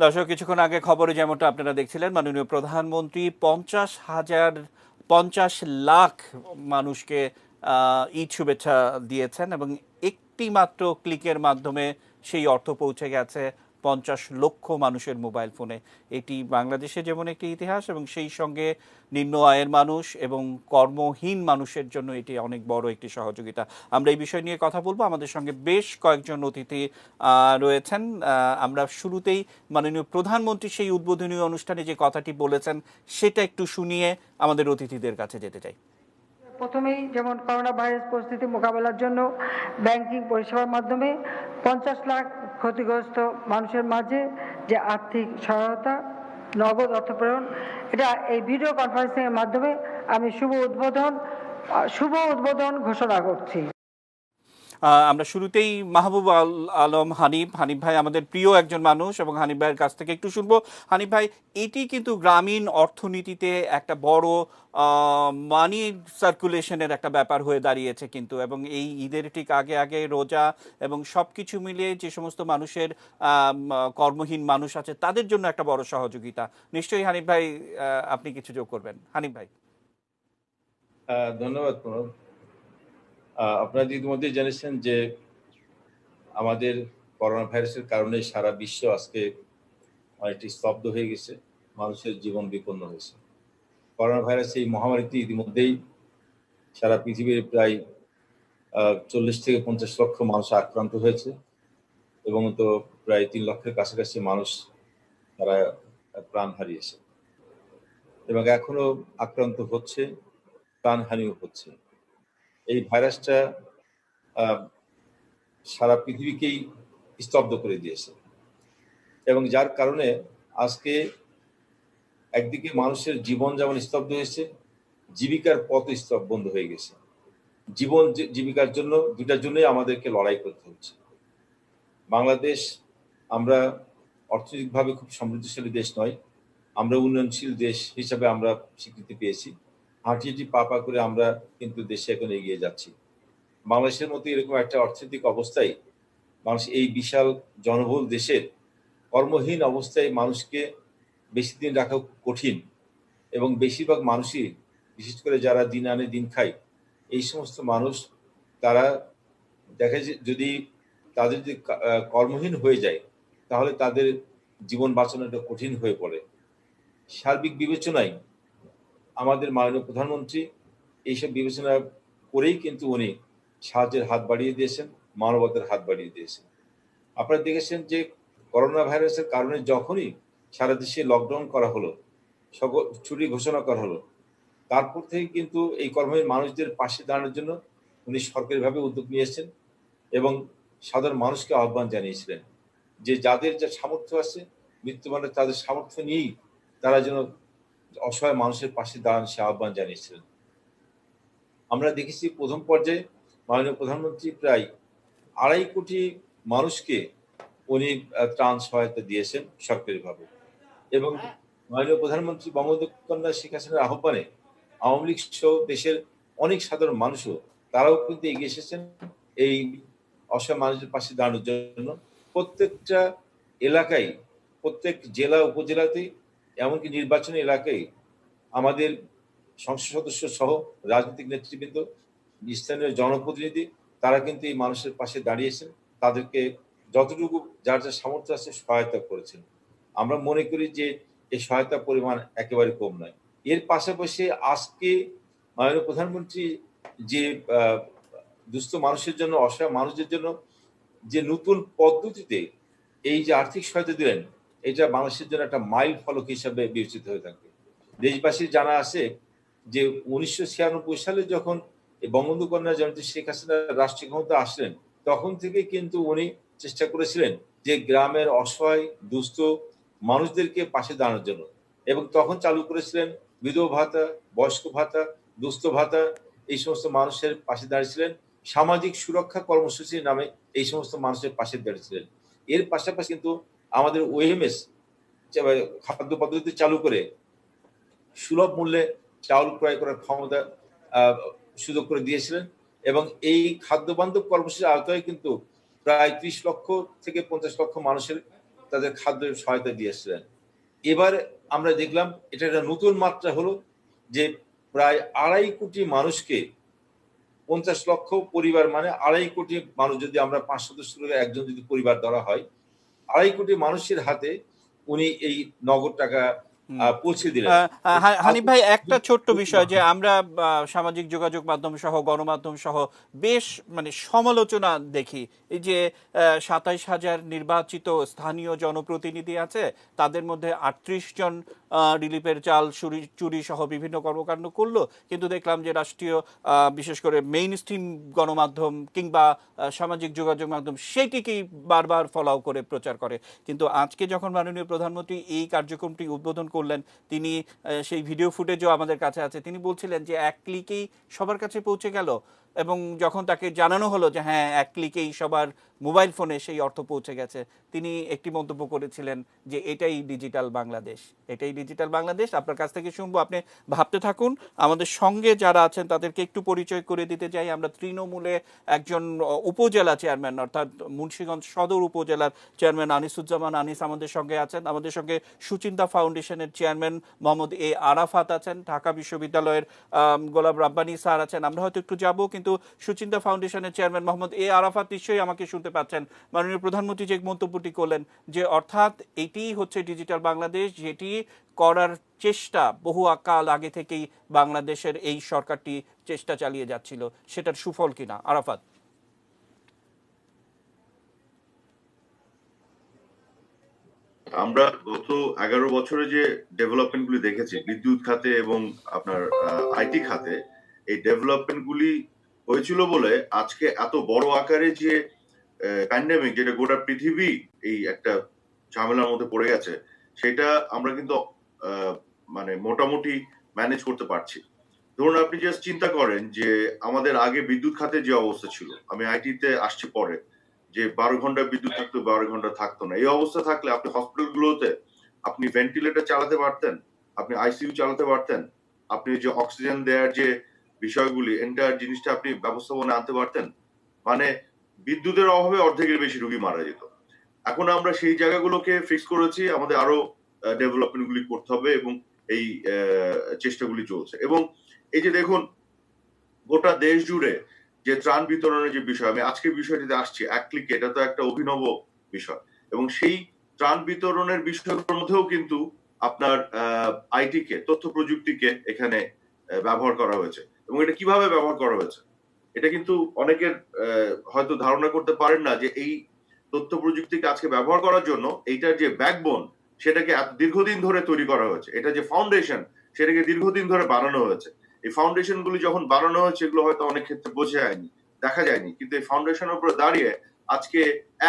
দর্শক, কিছুক্ষণ আগে খবরে যেমনটা আপনারা দেখছিলেন, মাননীয় প্রধানমন্ত্রী 50 লাখ মানুষকে ঈদ শুভেচ্ছা দিয়েছেন এবং একটি মাত্র ক্লিকের মাধ্যমে সেই অর্থ পৌঁছে গেছে 50 লক্ষ মানুষের মোবাইল ফোনে। এটি বাংলাদেশে যেমন একটি ইতিহাস, এবং সেই সঙ্গে নিম্ন আয়ের মানুষ এবং কর্মহীন মানুষের জন্য এটি অনেক বড় একটি সহযোগিতা। আমরা এই বিষয় নিয়ে কথা বলবো। আমাদের সঙ্গে বেশ কয়েকজন অতিথি রয়েছেন। আমরা শুরুতেই মাননীয় প্রধানমন্ত্রী সেই উদ্বোধনী অনুষ্ঠানে যে কথাটি বলেছেন সেটা একটু শুনিয়ে আমাদের অতিথিদের কাছে যেতে চাই। প্রথমেই যেমন করোনা ভাইরাস পরিস্থিতি মোকাবেলার জন্য ব্যাংকিং পরিষেবার মাধ্যমে 50 লাখ ক্ষতিগ্রস্ত মানুষের মাঝে যে আর্থিক সহায়তা, নগদ অর্থ প্রেরণ, এটা এই ভিডিও কনফারেন্সিং এর মাধ্যমে আমি শুভ উদ্বোধন ঘোষণা করছি। আমরা শুরুতেই মাহবুব আলম হানিফ ভাই আমাদের প্রিয় একজন মানুষ, এবং হানিফ ভাইয়ের কাছ থেকে একটু শুনবো। হানিফ ভাই, এটি কিন্তু গ্রামীণ অর্থনীতিতে একটা বড় মানি সার্কুলেশনের একটা ব্যাপার হয়ে দাঁড়িয়েছে কিন্তু, এবং এই ঈদের ঠিক আগে আগে রোজা এবং সব কিছু মিলিয়ে যে সমস্ত মানুষের কর্মহীন মানুষ আছে তাদের জন্য একটা বড় সহযোগিতা। নিশ্চয়ই হানিফ ভাই, আপনি কিছু যোগ করবেন। হানিফ ভাই। ধন্যবাদ প্রণব। আপনারা ইতিমধ্যে জেনেছেন যে আমাদের করোনা ভাইরাসের কারণে সারা বিশ্ব আজকে অনেকটি স্তব্ধ হয়ে গেছে, মানুষের জীবন বিপন্ন হয়েছে। করোনা ভাইরাস এই মহামারীতে ইতিমধ্যেই সারা পৃথিবীর প্রায় 40 থেকে 50 লক্ষ মানুষ আক্রান্ত হয়েছে, এবং তো প্রায় 3 লক্ষের কাছাকাছি মানুষ তারা প্রাণ হারিয়েছে, এবং এখনো আক্রান্ত হচ্ছে, প্রাণহানিও হচ্ছে। এই ভাইরাসটা সারা পৃথিবীকেই স্তব্ধ করে দিয়েছে, এবং যার কারণে আজকে একদিকে মানুষের জীবন যেমন স্তব্ধ হয়েছে, জীবিকার পথ বন্ধ হয়ে গেছে। জীবন জীবিকার জন্য দুটার জন্যই আমাদেরকে লড়াই করতে হচ্ছে। বাংলাদেশ, আমরা অর্থনৈতিকভাবে খুব সমৃদ্ধশালী দেশ নয়, আমরা উন্নয়নশীল দেশ হিসাবে আমরা স্বীকৃতি পেয়েছি। হাঁটি পা পা করে আমরা কিন্তু দেশে এখন এগিয়ে যাচ্ছি। বাংলাদেশের মতো এরকম একটা অর্থনৈতিক অবস্থায় মানুষ এই বিশাল জনবহুল দেশের কর্মহীন অবস্থায় মানুষকে বেশি দিন রাখা কঠিন, এবং বেশিরভাগ মানুষই, বিশেষ করে যারা দিন আনে দিন খায়, এই সমস্ত মানুষ তারা দেখা যায় যদি তাদের যদি কর্মহীন হয়ে যায় তাহলে তাদের জীবন বাঁচানোটা কঠিন হয়ে পড়ে। সার্বিক বিবেচনায় আমাদের মাননীয় প্রধানমন্ত্রী এইসব বিবেচনা করেই কিন্তু উনি সাহায্যের হাত বাড়িয়ে দিয়েছেন, মানবতার হাত বাড়িয়ে দিয়েছেন। আপনারা দেখেছেন যে করোনা ভাইরাসের কারণে যখনই সারা দেশে লকডাউন করা হলো, সকল ছুটি ঘোষণা করা হলো, তারপর থেকে কিন্তু এই কর্মহীন মানুষদের পাশে দাঁড়ানোর জন্য উনি সরকারিভাবে উদ্যোগ নিয়েছেন, এবং সাধারণ মানুষকে আহ্বান জানিয়েছিলেন যে যাদের যা সামর্থ্য আছে, মৃত্যুবরণে তাদের সামর্থ্য নিয়েই তারা যেন অসহায় মানুষের পাশে দাঁড়ান, সে আহ্বান জানিয়েছিলেন। আমরা দেখেছি প্রথম পর্যায়ে মাননীয় প্রধানমন্ত্রী প্রায় 2.5 কোটি মানুষকে উনি ত্রাণ সহায়তা দিয়েছেন সরকারিভাবে, এবং মাননীয় প্রধানমন্ত্রী বঙ্গবন্ধু কন্যা শেখ হাসিনার আহ্বানে আওয়ামী লীগ সহ দেশের অনেক সাধারণ মানুষও তারাও কিন্তু এগিয়ে এসেছেন এই অসহায় মানুষের পাশে দাঁড়ানোর জন্য। প্রত্যেকটা এলাকায়, প্রত্যেক জেলা উপজেলাতে, এমনকি নির্বাচনী এলাকায় আমাদের সংসদ সদস্য সহ রাজনৈতিক নেতৃবৃন্দ, স্থানীয় জনপ্রতিনিধি, তারা কিন্তু এই মানুষের পাশে দাঁড়িয়েছেন, তাদেরকে যতটুকু যার যা সামর্থ্য আছে সহায়তা করেছেন। আমরা মনে করি যে এই সহায়তার পরিমাণ একেবারে কম নয়। এর পাশাপাশি আজকে মাননীয় প্রধানমন্ত্রী যে দুস্থ মানুষের জন্য, অসহায় মানুষদের জন্য যে নতুন পদ্ধতিতে এই যে আর্থিক সহায়তা দিলেন, এটা বাংলাদেশের জন্য একটা মাইল ফলক হিসাবে বিবেচিত হয়ে থাকে। দেশবাসীর জানা আছে যে 1996 সালে যখন বঙ্গবন্ধু কন্যা জয়ন্তী শেখ হাসিনা রাষ্ট্রীয় ক্ষমতা আসলেন, তখন থেকে কিন্তু উনি চেষ্টা করেছিলেন যে গ্রামের অসহায় দুস্থ মানুষদেরকে পাশে দাঁড়ানোর জন্য, এবং তখন চালু করেছিলেন বিধবা ভাতা, বয়স্ক ভাতা, দুস্থ ভাতা। এই সমস্ত মানুষের পাশে দাঁড়িয়েছিলেন। সামাজিক সুরক্ষা কর্মসূচির নামে এই সমস্ত মানুষের পাশে দাঁড়িয়েছিলেন। এর পাশাপাশি কিন্তু আমাদের ওএমএস খাদ্য পদ্ধতি চালু করে সুলভ মূল্যে চাউল ক্রয় করার ক্ষমতা সুযোগ করে দিয়েছিলেন, এবং এই খাদ্য বান্ধব কর্মসূচির আওতায় কিন্তু প্রায় 30 লক্ষ থেকে 50 লক্ষ মানুষের তাদের খাদ্য সহায়তা দিয়েছিলেন। এবার আমরা দেখলাম এটা একটা নতুন মাত্রা হলো যে প্রায় 2.5 কোটি মানুষকে, 50 লক্ষ পরিবার মানে 2.5 কোটি মানুষ, যদি আমরা 5 সদস্য একজন যদি পরিবার ধরা হয়, 2.5 কোটি মানুষের হাতে উনি এই নগদ টাকা পৌঁছে দিলেন। হানিফ ভাই, একটা ছোট্ট বিষয় যে আমরা সামাজিক যোগাযোগ মাধ্যম সহ গণমাধ্যম সহ বেশ মানে সমালোচনা দেখি, এই যে 27,000 নির্বাচিত স্থানীয় জনপ্রতিনিধি আছে, তাদের মধ্যে 38 জন রিলিফের চাল চুরি সহ বিভিন্ন কর্মকাণ্ড করলো, কিন্তু দেখলাম যে রাষ্ট্রীয় বিশেষ করে মেইন স্ট্রিম গণমাধ্যম কিংবা সামাজিক যোগাযোগ মাধ্যম সেটিকেই বারবার ফলাও করে প্রচার করে। কিন্তু আজকে যখন মাননীয় প্রধানমন্ত্রী এই কার্যক্রমটি উদ্বোধন করলেন, তিনি সেই ভিডিও ফুটেজও আমাদের কাছে আছে, তিনি বলছিলেন যে এক ক্লিকেই সবার কাছে পৌঁছে গেল, এবং যখন তাকে জানানো হলো যে হ্যাঁ এক ক্লিকেই সবার মোবাইল ফোনে সেই অর্থ পৌঁছে গেছে, তিনি একটি মন্তব্য করেছিলেন যে এটাই ডিজিটাল বাংলাদেশ, এটাই ডিজিটাল বাংলাদেশ। আপনার কাছ থেকে শুনবো, আপনি ভাবতে থাকুন। আমাদের সঙ্গে যারা আছেন তাদেরকে একটু পরিচয় করে দিতে চাই। আমরা তৃণমূলে একজন উপজেলা চেয়ারম্যান, অর্থাৎ মুন্সিগঞ্জ সদর উপজেলার চেয়ারম্যান আনিসুজ্জামান আনিস আমাদের সঙ্গে আছেন। আমাদের সঙ্গে সুচিন্তা ফাউন্ডেশনের চেয়ারম্যান মোহাম্মদ এ আরাফাত আছেন। ঢাকা বিশ্ববিদ্যালয়ের গোলাম রাব্বানী স্যার আছেন। আমরা হয়তো একটু যাব, কিন্তু সুচিন্তা ফাউন্ডেশনের চেয়ারম্যান মোহাম্মদ এ আরাফাত নিশ্চয়ই আমাকে শুনতে পাচ্ছেন। মাননীয় প্রধানমন্ত্রী যে মন্তব্যটি করলেন যে অর্থাৎ এটি হচ্ছে ডিজিটাল বাংলাদেশ, যেটি করার চেষ্টা বহু কাল আগে থেকেই বাংলাদেশের এই সরকারটি চেষ্টা চালিয়ে যাচ্ছিল, সেটার সুফল কিনা? আরাফাত। আমরা গত 11 বছরে যে ডেভেলপমেন্ট গুলি দেখেছি বিদ্যুৎ খাতে এবং আপনার আইটি খাতে, এই ডেভেলপমেন্ট গুলি হয়েছিল বলে আজকে এত বড় আকারে যে প্যান্ডেমিক, যেটা গোটা পৃথিবী এই একটা ঝামেলার মধ্যে পড়ে গেছে, সেটা আমরা কিন্তু মানে মোটামুটি ম্যানেজ করতে পারছি। ধরুন আপনি জাস্ট চিন্তা করেন যে আমাদের আগে বিদ্যুৎ খাতে যে অবস্থা ছিল, আমি আইটিতে আসছি পরে, যে 12 ঘন্টা বিদ্যুৎ থাকতো, 12 ঘন্টা থাকতো না। এই অবস্থা থাকলে আপনি হসপিটালগুলোতে আপনি ভেন্টিলেটর চালাতে পারতেন, আপনি আইসিইউ চালাতে পারতেন, আপনি যে অক্সিজেন দেওয়ার যে বিষয়গুলি এন্টায়ার জিনিসটা আপনি ব্যবস্থাপনা আনতে পারতেন। মানে বিদ্যুতের অভাবে অর্ধেকের বেশি রোগী মারা যেত। এখন আমরা সেই জায়গাগুলোকে ফিক্স করেছি, আমাদের আরো ডেভেলপমেন্ট গুলি করতে হবে এবং এই চেষ্টাগুলি চলছে। এবং এই যে দেখুন গোটা দেশ জুড়ে যে ত্রাণ বিতরণের যে বিষয়, আমি আজকে বিষয়টিতে আসছি, এক ক্লিকে, এটা তো একটা অভিনব বিষয়। এবং সেই ত্রাণ বিতরণের বিষয়গুলোর মধ্যেও কিন্তু আপনার আইটি কে, তথ্য প্রযুক্তিকে এখানে ব্যবহার করা হয়েছে। এবং এটা কিভাবে ব্যবহার করা হয়েছে এটা কিন্তু অনেকের হয়তো ধারণা করতে পারেন না, যে এই তথ্য প্রযুক্তিকে আজকে ব্যবহার করার জন্য এইটার যে ব্যাকবোন সেটাকে দীর্ঘদিন ধরে তৈরি করা হয়েছে, এটা যে ফাউন্ডেশন সেটাকে দীর্ঘদিন ধরে বানানো হয়েছে। এই ফাউন্ডেশন গুলি যখন বানানো হয়েছে এগুলো হয়তো অনেক ক্ষেত্রে বোঝা যায়নি, দেখা যায়নি, কিন্তু এই ফাউন্ডেশনের উপরে দাঁড়িয়ে আজকে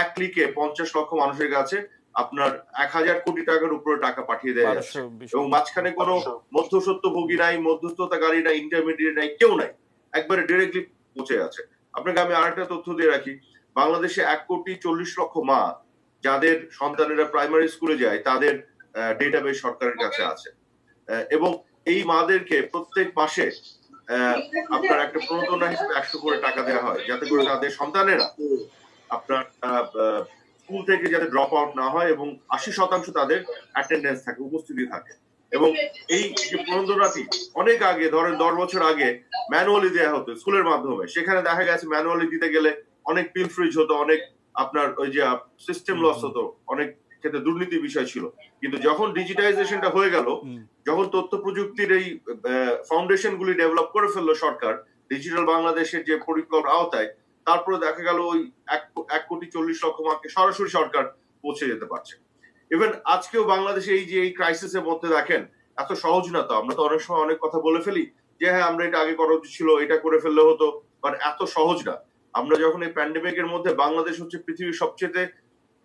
এক ক্লিকে 50 লক্ষ মানুষের কাছে আপনার 1000 কোটি টাকার উপরে টাকা পাঠিয়ে দেওয়া যাচ্ছে। এবং মাঝখানে কোনো মধ্যস্বত্বভোগী নাই, মধ্যস্থতাকারী নাই, ইন্টারমিডিয়েট নাই, কেউ নাই, একবারে ডিরেক্টলি পৌঁছে আছে। আপনাকে আমি আরেকটা তথ্য দিয়ে রাখি, বাংলাদেশে 1,40,00,000 মা যাদের সন্তানেরা প্রাইমারি স্কুলে যায় তাদের ডেটাবেস সরকারের কাছে আছে। এবং এই মাদেরকে প্রত্যেক মাসে আপনার একটা প্রণোদনা হিসেবে 100 করে টাকা দেওয়া হয়, যাতে করে তাদের সন্তানেরা আপনার স্কুল থেকে যাতে ড্রপ আউট না হয় এবং 80% তাদের অ্যাটেন্ডেন্স থাকে, উপস্থিতি থাকে। এবং এই যে প্রণোদনাটি অনেক আগে, ধরেন 10 বছর আগে ম্যানুয়ালি দেওয়া হতো স্কুলের মাধ্যমে, সেখানে দেখা গেছে ম্যানুয়ালি দিতে গেলে অনেক পিল ফ্রিজ হতো, অনেক আপনার ওই যে সিস্টেম লস হতো, অনেক ক্ষেত্রে দুর্নীতি বিষয় ছিল। কিন্তু যখন ডিজিটাইজেশনটা হয়ে গেল, যখন তথ্য প্রযুক্তির এই ফাউন্ডেশন গুলি ডেভেলপ করে ফেললো সরকার ডিজিটাল বাংলাদেশের যে পরিকল্পনার আওতায়, তারপরে দেখা গেল ওই 1,40,00,000 মাকে সরাসরি সরকার পৌঁছে যেতে পারছে। ইভেন আজকেও বাংলাদেশে এই যে এই ক্রাইসিসের মধ্যে দেখেন, এত সহজ না। তো আমরা তো অনেক সময় অনেক কথা বলে ফেলি যে হ্যাঁ আমরা এটা আগে করা উচিত ছিল, এটা করে ফেললে হতো, বাট এত সহজ না। আমরা যখন এই প্যান্ডেমিকের মধ্যে, বাংলাদেশ হচ্ছে পৃথিবীর সবচেয়ে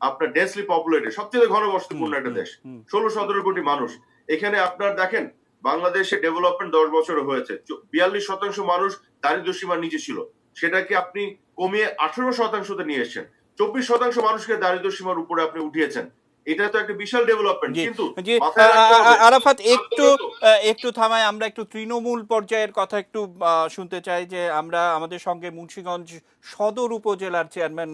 আপনার ডেন্সলি পপুলেটেড, সবচেয়ে ঘনবসতিপূর্ণ একটা দেশ, 16-17 কোটি মানুষ। এখানে আপনার দেখেন বাংলাদেশে ডেভেলপমেন্ট 10 বছরে হয়েছে, 42% মানুষ দারিদ্র্য সীমার নিচে ছিল, সেটাকে আপনি কমিয়ে 18%তে নিয়ে এসেছেন। 24% মানুষকে দারিদ্র্য সীমার উপরে আপনি উঠিয়েছেন। এটা তো একটা বিশাল ডেভেলপমেন্ট, জি কিন্তু জি মাথায় রাখতে হবে আরাফাত একটু তারপরে তো একটু থামায়, আমরা একটু তৃণমূল পর্যায়ের কথা একটু শুনতে চাই যে আমরা আমাদের সঙ্গে মুন্সিগঞ্জ সদর উপজেলার চেয়ারম্যান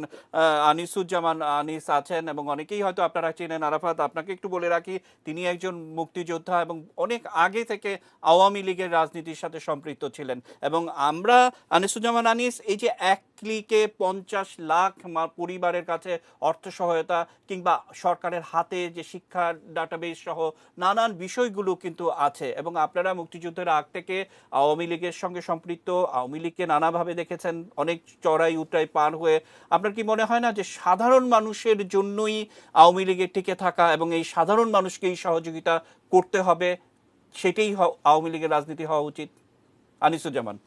আনিসুজ্জামান আনিস আছেন এবং অনেকেই হয়তো আপনারা চেনেন। আরাফাত, আপনাকে একটু বলে রাখি, তিনি একজন মুক্তিযোদ্ধা এবং অনেক আগে থেকে আওয়ামী লীগের রাজনীতির সাথে সম্পৃক্ত ছিলেন। এবং আমরা আনিসুজ্জামান আনিস এই যে এক ক্লিকে 50 লাখ পরিবারের কাছে অর্থ সহায়তা কিংবা সরকারের হাতে যে শিক্ষার ডাটাবেস সহ নানান বিষয়গুলো কিন্তু আছে, এবং আপনারা মুক্তিযুদ্ধের আগ থেকে আওয়ামী লীগের সঙ্গে সম্পৃক্ত, আওয়ামী লীগকে নানাভাবে দেখেছেন অনেক চড়াই উতরাই পার হয়ে। আপনার কি মনে হয় না যে সাধারণ মানুষের জন্যই আওয়ামী লীগের টিকে থাকা এবং এই সাধারণ মানুষকেই সহযোগিতা করতে হবে, সেটাই আওয়ামী লীগের রাজনীতি হওয়া উচিত? আনিসুজ্জামান।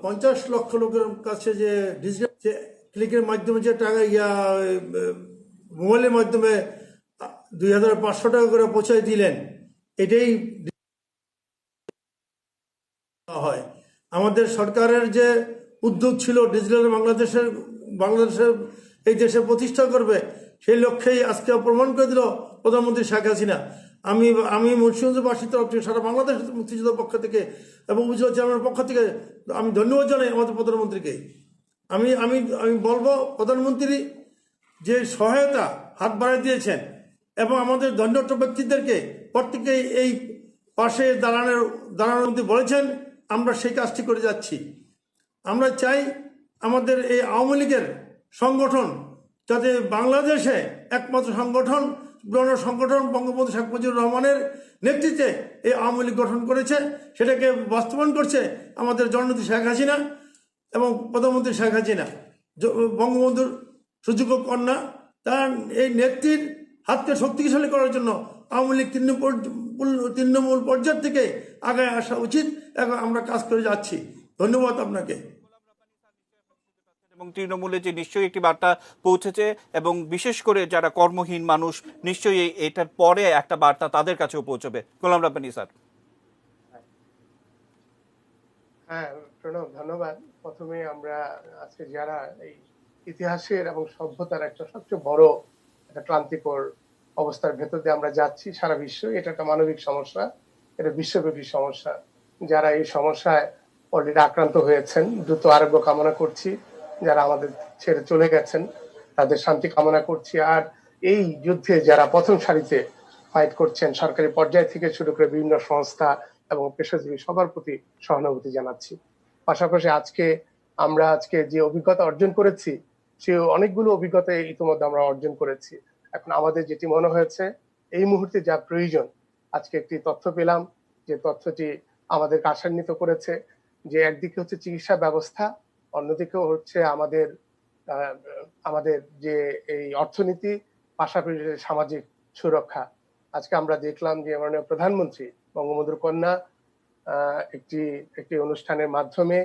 50 লক্ষ লোকের কাছে যে ডিজিটাল ক্লিকের মাধ্যমে যে টাকা মোবাইলের মাধ্যমে 2500 টাকা করে পৌঁছায় দিলেন, এটাই হয়। আমাদের সরকারের যে উদ্যোগ ছিল ডিজিটাল বাংলাদেশের এই দেশে প্রতিষ্ঠা করবে, সেই লক্ষ্যেই আজকে প্রমাণ করে দিল প্রধানমন্ত্রী শেখ হাসিনা। আমি মুন্সিগঞ্জবাসীর তরফ থেকে, সারা বাংলাদেশ মুক্তিযুদ্ধের পক্ষ থেকে এবং উপজেলা চেয়ারম্যানের পক্ষ থেকে আমি ধন্যবাদ জানাই আমাদের প্রধানমন্ত্রীকে। আমি আমি আমি বলবো, প্রধানমন্ত্রী যে সহায়তা হাত বাড়িয়ে দিয়েছেন এবং আমাদের ধন্যবাদ ব্যক্তিদেরকে প্রত্যেকেই এই পাশে দাঁড়ানোর মধ্যে বলেছেন, আমরা সেই কাজটি করে যাচ্ছি। আমরা চাই আমাদের এই আওয়ামী লীগের সংগঠন যাতে বাংলাদেশে একমাত্র সংগঠন বঙ্গবন্ধু শেখ মুজিবুর রহমানের নেতৃত্বে এই আওয়ামী লীগ গঠন করেছে, সেটাকে বাস্তবায়ন করছে আমাদের জননেত্রী শেখ হাসিনা এবং প্রধানমন্ত্রী শেখ হাসিনা, বঙ্গবন্ধুর সুযোগ্য কন্যা। তার এই নেত্রীর হাতকে শক্তিশালী করার জন্য আওয়ামী লীগ তৃণমূল পর্যায় থেকে আগে আসা উচিত এবং আমরা কাজ করে যাচ্ছি। ধন্যবাদ আপনাকে। এবং তৃণমূলে যে নিশ্চয়ই একটি বার্তা পৌঁছেছে এবং বিশেষ করে যারা কর্মহীন মানুষ, নিশ্চয়ই এটার পরে একটা বার্তা তাদের কাছেও পৌঁছবে। গোলাম রাব্বানী স্যার। হ্যাঁ, প্রণব, ধন্যবাদ। প্রথমে আমরা আজকে যারা এই ইতিহাসের এবং সভ্যতার একটা সবচেয়ে বড় একটা ক্লান্তিকর অবস্থার ভেতর দিয়ে আমরা যাচ্ছি, সারা বিশ্ব, এটা একটা মানবিক সমস্যা, এটা বিশ্বব্যাপী সমস্যা। যারা এই সমস্যায় অলরেডি আক্রান্ত হয়েছেন, দ্রুত আরোগ্য কামনা করছি। যারা আমাদের ছেড়ে চলে গেছেন, তাদের শান্তি কামনা করছি। আর এই যুদ্ধে যারা প্রথম সারিতে ফাইট করছেন, সরকারি পর্যায় থেকে শুরু করে বিভিন্ন সংস্থা এবং পেশাজীবী সবার প্রতি সহানুভূতি জানাচ্ছি। পাশাপাশি আমরা যে অভিজ্ঞতা অর্জন করেছি, সে অনেকগুলো অভিজ্ঞতা ইতিমধ্যে আমরা অর্জন করেছি। এখন আমাদের যেটি মনে হয়েছে এই মুহূর্তে যা প্রয়োজন, আজকে একটি তথ্য পেলাম যে তথ্যটি আমাদেরকে আশান্বিত করেছে, যে একদিকে হচ্ছে চিকিৎসা ব্যবস্থা, অন্যদিকে হচ্ছে আমাদের যে এই অর্থনীতি, পাশাপাশি সামাজিক সুরক্ষা। আজকে আমরা দেখলাম যে মাননীয় প্রধানমন্ত্রী বঙ্গবন্ধুর কন্যা একটি অনুষ্ঠানের মাধ্যমে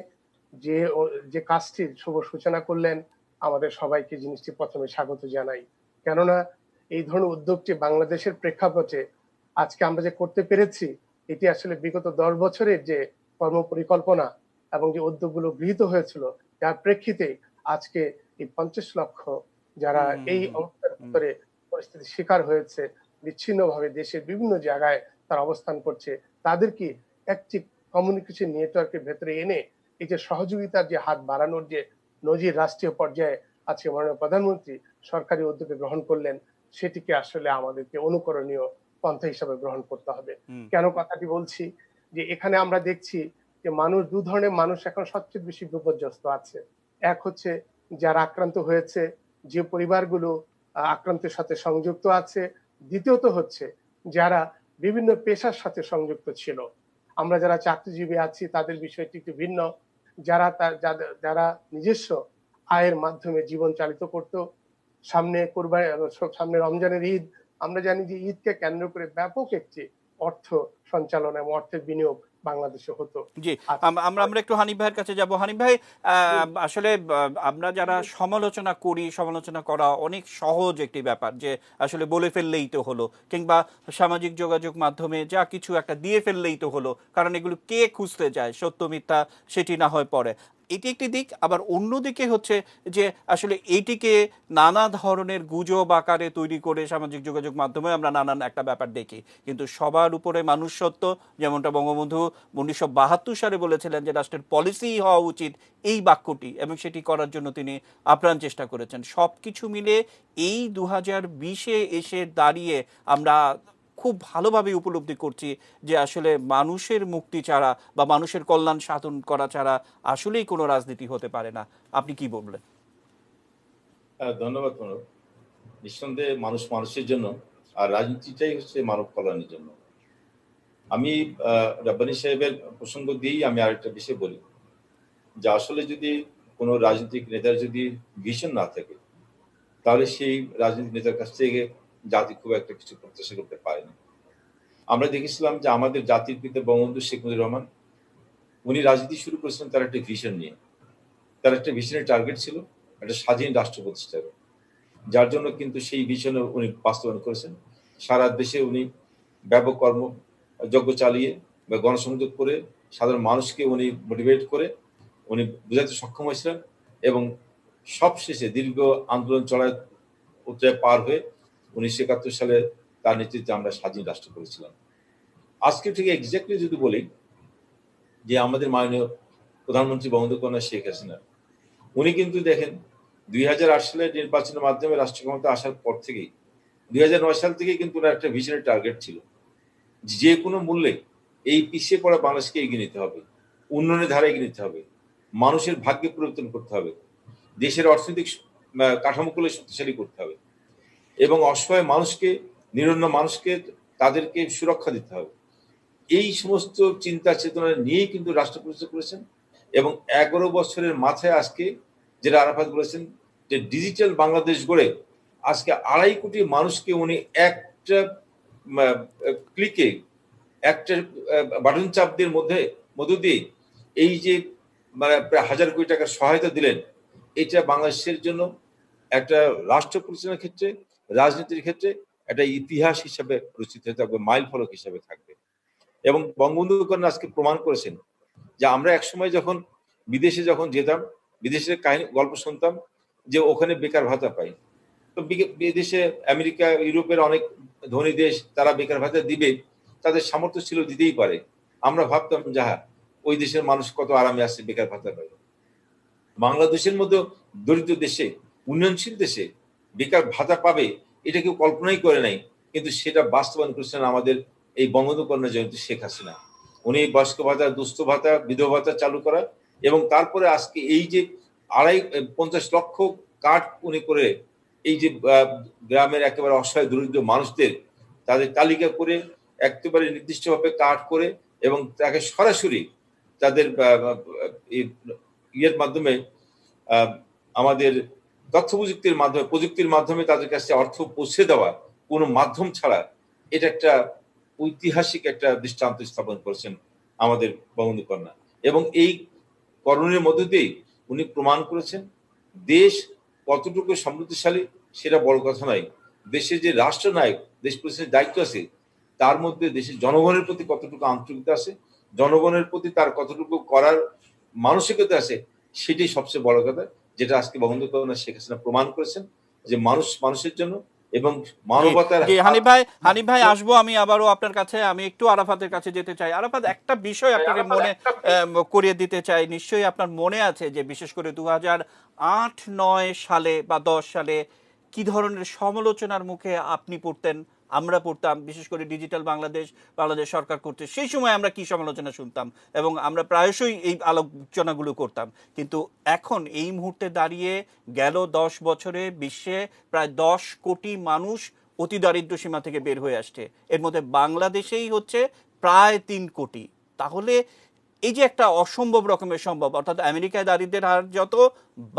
যে কাজটির শুভ সূচনা করলেন, আমাদের সবাইকে জিনিসটি প্রথমে স্বাগত জানাই। কেননা এই ধরনের উদ্যোগটি বাংলাদেশের প্রেক্ষাপটে আজকে আমরা যে করতে পেরেছি, এটি আসলে বিগত 10 বছরের যে কর্ম পরিকল্পনা এবং যে উদ্যোগগুলো গৃহীত হয়েছিল, যার প্রেক্ষিতে আজকে এই 50 লক্ষ যারা এই অবস্থার ভিতরে পরিস্থিতির শিকার হয়েছে, বিচ্ছিন্নভাবে দেশের বিভিন্ন জায়গায় তারা অবস্থান করছে, তাদেরকে একটি কমিউনিকেশন নেটওয়ার্কের ভেতরে এনে এই যে সহযোগিতার যে হাত বাড়ানোর যে নজির রাষ্ট্রীয় পর্যায়ে আজকে মাননীয় প্রধানমন্ত্রী সরকারি উদ্যোগে গ্রহণ করলেন, সেটিকে আসলে আমাদেরকে অনুকরণীয় পন্থা হিসাবে গ্রহণ করতে হবে। কেন কথাটি বলছি, যে এখানে আমরা দেখছি যে দু ধরনের মানুষ এখন সবচেয়ে বেশি বিপর্যস্ত আছে। এক হচ্ছে যারা আক্রান্ত হয়েছে, যে পরিবারগুলো আক্রান্তের সাথে সংযুক্ত আছে। দ্বিতীয়ত হচ্ছে যারা বিভিন্ন পেশার সাথে সংযুক্ত ছিল। আমরা যারা চাকরিজীবী আছি তাদের বিষয়টি একটু ভিন্ন। যারা নিজস্ব আয়ের মাধ্যমে জীবন চালিত করত। সামনে রমজানের ঈদ, আমরা জানি যে ঈদকে কেন্দ্র করে ব্যাপক একটি অর্থ সঞ্চালন এবং অর্থের বিনিয়োগ বাংলাদেশে হতো। জি, আজ- আমরা একটু হানিফ ভাইয়ের কাছে যাব। হানিফ ভাই, আসলে আমরা যারা সমালোচনা করি, সমালোচনা করা অনেক সহজ একটি ব্যাপার, যে আসলে বলে ফেললেই তো হলো, কিংবা সামাজিক যোগাযোগ মাধ্যমে যা কিছু একটা দিয়ে ফেললেই তো হলো, কারণ এগুলো কে খুঁজতে যায়, সত্য মিথ্যা সেটি না হয় পরে। এটি একটি দিক। আবার অন্য দিকে হচ্ছে যে আসলে এইটিকে নানা ধরনের গুজব আকারে তৈরি করে সামাজিক যোগাযোগ মাধ্যমে আমরা নানান একটা ব্যাপার দেখি, কিন্তু সবার উপরে মানুষ সত্য, যেমনটা বঙ্গবন্ধু 1972 সালে বলেছিলেন যে রাষ্ট্রের পলিসি হওয়া উচিত এই বাক্যটি, এবং সেটি করার জন্য তিনি আপ্রাণ চেষ্টা করেছেন। সব কিছু মিলে এই 2020-এ এসে দাঁড়িয়ে আমরা খুব ভালোভাবে উপলব্ধি করছি যে আসলে মানুষের মুক্তি ছাড়া বা মানুষের কল্যাণ সাধন করা ছাড়া আসলেই কোনো রাজনীতি হতে পারে না। আপনি কি বলবেন? ধন্যবাদ প্রণব। নিঃসন্দেহে মানুষ মানুষের জন্য, আর রাজনীতিটাই হচ্ছে মানব কল্যাণের জন্য। আমি রাব্বানী সাহেবের প্রসঙ্গ দিয়েই আমি আরেকটা বিষয় বলি, যে আসলে যদি কোনো রাজনৈতিক নেতার যদি ভিশন না থাকে, তাহলে সেই রাজনৈতিক নেতার কাছ থেকে জাতি খুব একটা কিছু প্রত্যাশা করতে পারে না। আমরা দেখেছিলাম যে আমাদের জাতির পিতা বঙ্গবন্ধু শেখ মুজিবুর রহমান, উনি রাজনীতি শুরু করেছিলেন তার একটা ভিশন নিয়ে। তার একটা ভিশনের টার্গেট ছিল একটা স্বাধীন রাষ্ট্র প্রতিষ্ঠার, যার জন্য কিন্তু সেই ভিশনে উনি বাস্তবায়ন করেছেন। সারা দেশে উনি ব্যাপক কর্মযজ্ঞ চালিয়ে বা গণসংযোগ করে সাধারণ মানুষকে উনি মোটিভেট করে উনি বোঝাতে সক্ষম হয়েছিলেন, এবং সবশেষে দীর্ঘ আন্দোলন চলায় উত্তরায় পার হয়ে 1971 সালে তার নেতৃত্বে আমরা স্বাধীন রাষ্ট্র করেছিলাম। আজকে থেকে এক্স্যাক্টলি যদি বলি, যে আমাদের মাননীয় প্রধানমন্ত্রী বঙ্গবন্ধু কন্যা শেখ হাসিনা, উনি কিন্তু দেখেন 2008 সালের নির্বাচনের মাধ্যমে রাষ্ট্র ক্ষমতা আসার পর থেকেই 2009 সাল থেকেই কিন্তু ওনার একটা ভিশনের টার্গেট ছিল, যে কোনো মূল্যে এই পিছিয়ে পড়া বাংলাদেশকে এগিয়ে নিতে হবে, উন্নয়নের ধারা এগিয়ে নিতে হবে, মানুষের ভাগ্যে পরিবর্তন করতে হবে, দেশের অর্থনৈতিক কাঠামোগুলো শক্তিশালী করতে হবে, এবং অসহায় মানুষকে, নিরন্ন মানুষকে তাদেরকে সুরক্ষা দিতে হবে। এই সমস্ত চিন্তা চেতনা নিয়েই কিন্তু রাষ্ট্র প্রতিষ্ঠা করেছেন। এবং 11 বছরের মাথায় আজকে যেটা আরাফাত বলেছেন, যে ডিজিটাল বাংলাদেশ গড়ে আজকে 2.5 কোটি মানুষকে উনি একটা ক্লিকে, একটা বাটন চাপ দিয়ে মধ্য দিয়ে এই যে প্রায় 1000 কোটি টাকার সহায়তা দিলেন, এটা বাংলাদেশের জন্য একটা রাষ্ট্র পরিচালনার ক্ষেত্রে, রাজনীতির ক্ষেত্রে একটা ইতিহাস হিসাবে রচিত হয়ে থাকবে, মাইল ফলক হিসাবে থাকবে। এবং বঙ্গবন্ধু কন্যা আজকে প্রমাণ করেছেন যে আমরা একসময় যখন বিদেশে যেতাম, বিদেশের কাহিনী গল্প শুনতাম যে ওখানে বেকার ভাতা পাই। তো বিদেশে আমেরিকা, ইউরোপের অনেক ধনী দেশ, তারা বেকার ভাতা দিবে, তাদের সামর্থ্য ছিল, দিতেই পারে। আমরা ভাবতাম যাহা ওই দেশের মানুষ কত আরামে আছে, বেকার ভাতা পায়। বাংলাদেশের মতো দরিদ্র দেশে, উন্নয়নশীল দেশে বেকার ভাতা পাবে, এটা কেউ কল্পনাই করে নাই। কিন্তু সেটা বাস্তবায়ন করেছেন আমাদের এই বঙ্গবন্ধু কন্যা জয়ন্তী শেখ হাসিনা। উনি বয়স্ক ভাতা, দুস্থ ভাতা, বিধবা ভাতা চালু করা, এবং তারপরে আজকে এই যে 50 লক্ষ কার্ড উনি করে, এই যে গ্রামের একেবারে অসহায় দরিদ্র মানুষদের তাদের তালিকা করে একেবারে নির্দিষ্টভাবে কার্ড করে, এবং তাকে সরাসরি তাদের ইয়ের মাধ্যমে, আমাদের তথ্য প্রযুক্তির মাধ্যমে তাদের কাছে অর্থ পৌঁছে দেওয়া, কোনো মাধ্যম ছাড়া, এটা একটা ঐতিহাসিক একটা দৃষ্টান্ত স্থাপন করেছেন আমাদের বঙ্গবন্ধু কন্যা। এবং এই করণের মধ্য দিয়ে উনি প্রমাণ করেছেন দেশ কতটুকু সমৃদ্ধশালী, সেটা বড় কথা নয়, দেশের যে রাষ্ট্রনায়ক, দেশ পরিচালনার দায়িত্ব আছে, তার মধ্যে দেশের জনগণের প্রতি কতটুকু আন্তরিকতা আছে, জনগণের প্রতি তার কতটুকু করার মানসিকতা আছে, সেটাই সবচেয়ে বড় কথা, যেটা আজকে বঙ্গবন্ধু কন্যা শেখ হাসিনা প্রমাণ করেছেন, যে মানুষ মানুষের জন্য এবং মানবতার। জি, হানিফ ভাই আসবো আমি আবারও আপনার কাছে। আমি একটু আরাফাতের কাছে যেতে চাই। আরাফাত, একটা বিষয় আপনাকে মনে করিয়ে দিতে চাই। নিশ্চয়ই আপনার মনে আছে যে বিশেষ করে 2008-9 সালে বা 10 সালে কি ধরনের সমালোচনার মুখে আপনি পড়তেন, আমরা পড়তাম, বিশেষ করে ডিজিটাল বাংলাদেশ সরকার করতে। সেই সময় আমরা কি সমালোচনা শুনতাম এবং আমরা প্রায়শই এই আলোচনাগুলো করতাম। কিন্তু এখন এই মুহূর্তে দাঁড়িয়ে গেল 10 বছরে বিশ্বে প্রায় 10 কোটি মানুষ অতি দারিদ্র সীমা থেকে বের হয়ে আসছে। এর মধ্যে বাংলাদেশেই হচ্ছে প্রায় 3 কোটি। তাহলে এই যে একটা অসম্ভব রকমের সম্ভব, অর্থাৎ আমেরিকায় দারিদ্র্যের হার যত,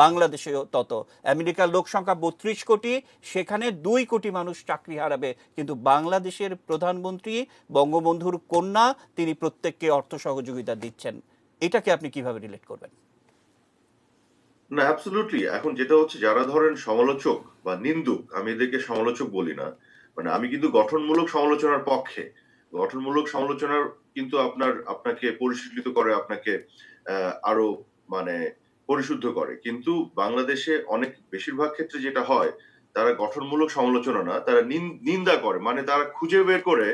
বাংলাদেশেও তত। আমেরিকার লোক সংখ্যা 32 কোটি, সেখানে 2 কোটি মানুষ চাকরি হারাবে, কিন্তু বাংলাদেশের প্রধানমন্ত্রী বঙ্গবন্ধুর কন্যা তিনি প্রত্যেককে অর্থ সহযোগিতা দিচ্ছেন। এটাকে আপনি কিভাবে রিলেট করবেন? না, অ্যাবসলিউটলি। এখন যেটা হচ্ছে, যারা ধরেন সমালোচক বা নিন্দুক, আমি এদেরকে সমালোচক বলি না, মানে আমি কিন্তু গঠনমূলক সমালোচনার পক্ষে। গঠনমূলক সমালোচনার কিন্তু আপনাকে পরিশীলিত করে, আপনাকে আরো মানে পরিশুদ্ধ করে। কিন্তু বাংলাদেশে অনেক বেশিরভাগ ক্ষেত্রে যেটা হয়, তারা গঠনমূলক সমালোচনা না, তারা নিন্দা করে, মানে তারা খুঁজে বের করে,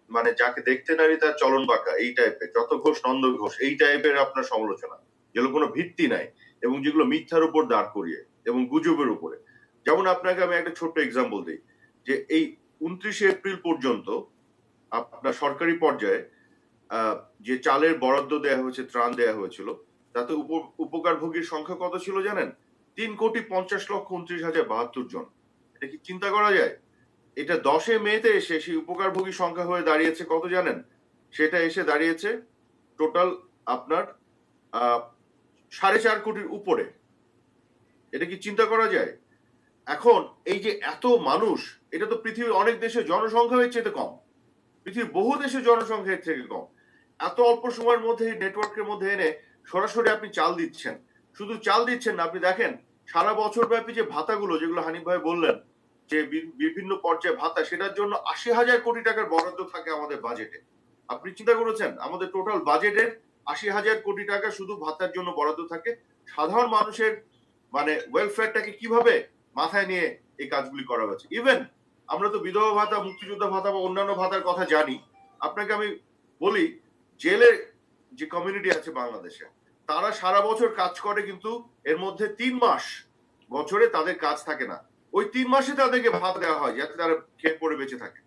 মানে যাকে দেখতে নারী তার চলন বাঁকা, এই টাইপের, যত ঘোষ নন্দ ঘোষ, এই টাইপের আপনার সমালোচনা, যেগুলো কোনো ভিত্তি নাই এবং যেগুলো মিথ্যার উপর দাঁড় করিয়ে এবং গুজবের উপরে। যেমন আপনাকে আমি একটা ছোট্ট এক্সাম্পল দিই, যে এই 29শে এপ্রিল পর্যন্ত আপনার সরকারি পর্যায়ে যে চালের বরাদ্দ দেওয়া হয়েছে, ত্রাণ দেওয়া হয়েছিল, তাতে উপকারভোগীর সংখ্যা কত ছিল জানেন? 3,50,29,072 জন। এটা কি চিন্তা করা যায়? এটা 10 মেতে এসে সেই উপকারভোগী সংখ্যা হয়ে দাঁড়িয়েছে কত জানেন? সেটা এসে দাঁড়িয়েছে টোটাল আপনার 4.5 কোটির উপরে। এটা কি চিন্তা করা যায়? এখন এই যে এত মানুষ, এটা তো পৃথিবীর অনেক দেশে জনসংখ্যা চেয়ে কম, পৃথিবীর বহু দেশে জনসংখ্যা এর থেকে কম। এত অল্প সময়ের মধ্যে নেটওয়ার্কের মধ্যে এনে সরাসরি আপনি চাল দিচ্ছেন। শুধু চাল দিচ্ছেন না, আপনি দেখেন সারা বছর ব্যাপী যে ভাতাগুলো, যেগুলো হানিফ ভাই বললেন যে বিভিন্ন পর্যায়ে ভাতা, সেটার জন্য 80,000 কোটি টাকার বরাদ্দ থাকে আমাদের বাজেটে। আপনি চিন্তা করেছেন, আমাদের টোটাল বাজেটের 80,000 কোটি টাকা শুধু ভাতার জন্য বরাদ্দ থাকে। সাধারণ মানুষের মানে ওয়েলফেয়ারটাকে কিভাবে মাথায় নিয়ে এই কাজগুলি করা হয়েছে। ইভেন আমরা তো বিধবা ভাতা, মুক্তিযোদ্ধা ভাতা বা অন্যান্য ভাতার কথা জানি। আপনাকে আমি বলি, জেলের যে কমিউনিটি আছে বাংলাদেশে, তারা সারা বছর কাজ করে, কিন্তু এর মধ্যে 3 মাস বছরে তাদের কাজ থাকে না। ওই 3 মাসে তাদেরকে ভাত দেওয়া হয় যাতে তারা খেয়ে পড়ে বেঁচে থাকে।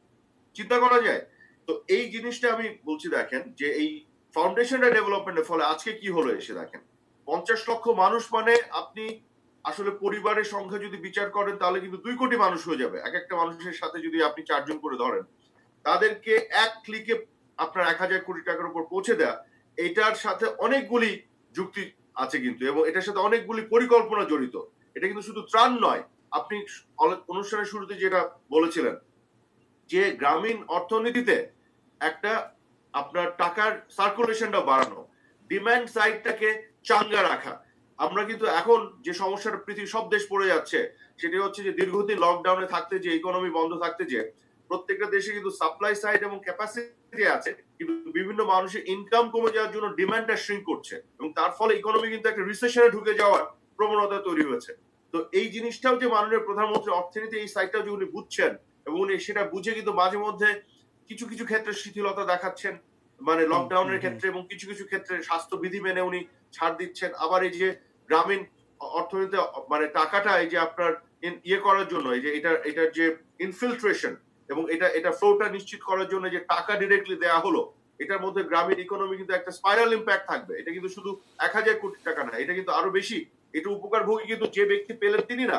চিন্তা করা যায়? তো এই জিনিসটা আমি বলছি, দেখেন যে এই ফাউন্ডেশনটা ডেভেলপমেন্টের ফলে আজকে কি হলো এসে দেখেন, 50 লক্ষ মানুষ, মানে আপনি আসলে পরিবারের সংখ্যা যদি বিচার করেন তাহলে কিন্তু 2 কোটি মানুষ হয়ে যাবে। এক একটা মানুষের সাথে যদি আপনি 4 জন করে ধরেন, তাদেরকে এক ক্লিকে আপনার 1,000 কোটি টাকার উপর পৌঁছে দেয়া, এটার সাথে অনেকগুলি যুক্তি আছে কিন্তু, এবং এটার সাথে অনেকগুলি পরিকল্পনা জড়িত। এটা কিন্তু শুধু ত্রাণ নয়। আপনি অনুষ্ঠানের শুরুতে যেটা বলেছিলেন, যে গ্রামীণ অর্থনীতিতে একটা আপনার টাকার সার্কুলেশনটা বাড়ানো, ডিমান্ড সাইডটাকে চাঙ্গা রাখা। আমরা কিন্তু এখন যে সমস্যাটা পৃথিবীর সব দেশ পড়ে যাচ্ছে, সেটি হচ্ছে যে দীর্ঘদিন লকডাউনে থাকতে, যে ইকোনমি বন্ধ থাকতে, যে প্রত্যেকটা দেশে কিন্তু সাপ্লাই সাইড এবং ক্যাপাসিটি আছে, কিন্তু বিভিন্ন মানুষের ইনকাম কমে যাওয়ার জন্য ডিমান্ডটা শ্রিঙ্ক করছে, এবং তার ফলে ইকোনমি কিন্তু একটা রিসেশনে ঢুকে যাওয়ার প্রবণতা তৈরি হয়েছে। তো এই জিনিসটাও যে মাননীয় প্রধানমন্ত্রী অর্থনীতি এই সাইডটাও যে উনি বুঝছেন, এবং উনি সেটা বুঝে কিন্তু মাঝে মধ্যে কিছু কিছু ক্ষেত্রে শিথিলতা দেখাচ্ছেন, মানে লকডাউনের ক্ষেত্রে, এবং কিছু কিছু ক্ষেত্রে স্বাস্থ্যবিধি মেনে উনি ছাড় দিচ্ছেন। আবার এই যে গ্রামীণ অর্থনীতি, মানে টাকাটা এই যে আপনার ইয়ে করার জন্য, এই যে এটার যে ইনফিলট্রেশন এবং এটা ফ্লোটা নিশ্চিত করার জন্য যে টাকা ডিরেক্টলি দেয়া হলো, এটার মধ্যে গ্রামীণ ইকোনমি কিন্তু একটা স্পাইরাল ইম্প্যাক্ট থাকবে। এটা কিন্তু শুধু 1,000 কোটি টাকা না, এটা কিন্তু আরো বেশি। এটা উপকারভোগী কিন্তু যে ব্যক্তি পেলেন তিনি না,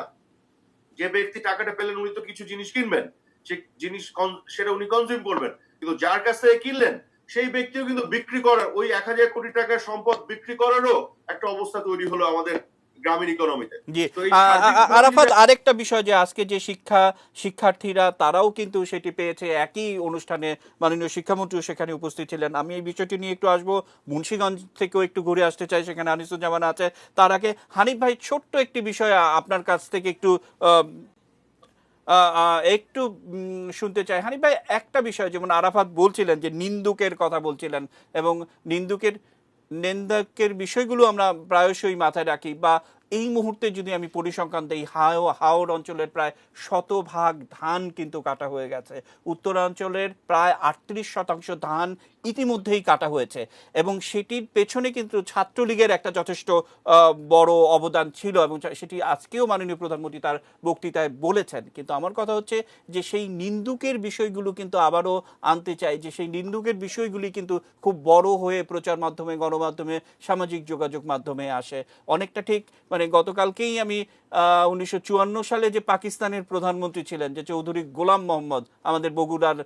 যে ব্যক্তি টাকাটা পেলেন উনি তো কিছু জিনিস কিনবেন, সে জিনিস সেটা উনি কনজিউম করবেন, কিন্তু যার কাছ থেকে কিনলেন সেই ব্যক্তিও কিন্তু বিক্রি করার, ওই 1,000 কোটি টাকার সম্পদ বিক্রি করারও একটা অবস্থা তৈরি হলো আমাদের গ্রামীণ ইকোনমিতে। জি, আরাফাত, আরেকটা বিষয় যে আজকে যে শিক্ষার্থীরা তারাও কিন্তু সেটি পেয়েছে একই অনুষ্ঠানে, মাননীয় শিক্ষামন্ত্রীও সেখানে উপস্থিত ছিলেন। আমি এই বিষয়টি নিয়ে একটু আসবো, মুন্সিগঞ্জ থেকেও একটু ঘুরে আসতে চাই, সেখানে আনিসুজ্জামান আছে। তার আগে হানিফ ভাই, ছোট্ট একটি বিষয় আপনার কাছ থেকে একটু একটু শুনতে চাই। হানিফ ভাই, একটা বিষয়, যেমন আরাফাত বলছিলেন যে নিন্দুকের কথা বলছিলেন, এবং নিন্দুকের বিষয়গুলো আমরা প্রায়শই মাথায় রাখি, বা এই মুহূর্তে যদি আমি পরিসংখ্যান দিই, হাওড় অঞ্চলের প্রায় 100% ধান কিন্তু কাটা হয়ে গেছে, উত্তরাঞ্চলের প্রায় 38% ধান ইতিমধ্যেই কাটা হয়েছে, এবং সেটির পেছনে কিন্তু ছাত্রলীগের একটা যথেষ্ট বড় অবদান ছিল, এবং সেটি আজকেও মাননীয় প্রধানমন্ত্রী তার বক্তৃতায় বলেছেন। কিন্তু আমার কথা হচ্ছে যে সেই নিন্দুকের বিষয়গুলো কিন্তু আবারও আনতে চাই, যে সেই নিন্দুকের বিষয়গুলি কিন্তু খুব বড় হয়ে প্রচার মাধ্যমে, গণমাধ্যমে, সামাজিক যোগাযোগ মাধ্যমে আসে। অনেকটা ঠিক মানে গতকালকেই আমি 1954 সালে যে পাকিস্তানের প্রধানমন্ত্রী ছিলেন, যে চৌধুরী গোলাম মোহাম্মদ, আমাদের বগুড়ার